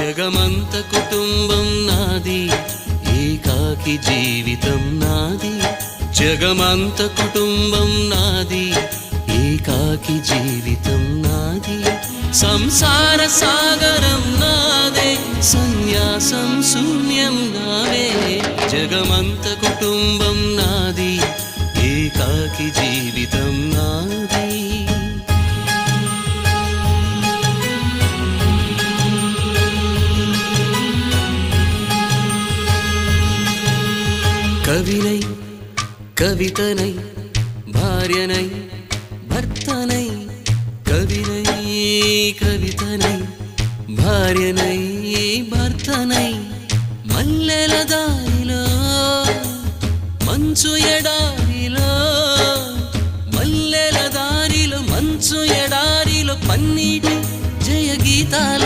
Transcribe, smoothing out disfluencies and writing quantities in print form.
జగమంత కుటుంబం నాది, ఏకాకి జీవితం నాది. జగమంత కుటుంబం నాది, ఏకాకి జీవితం నాది. సంసార సాగరం నాదే, సన్యాసం శూన్యం నావే. జగమంత కుటుంబం నాది, ఏకాకి జీవితం నాది. కవినై కవితనై భార్యనై భర్తనై, కవినై కవితనై భార్యనై భర్తనై, మల్లెల దారిలో మంచు ఎడారిలో, మల్లెల దారిలో మంచు ఎడారిలో, పన్నీటి జయ గీతాల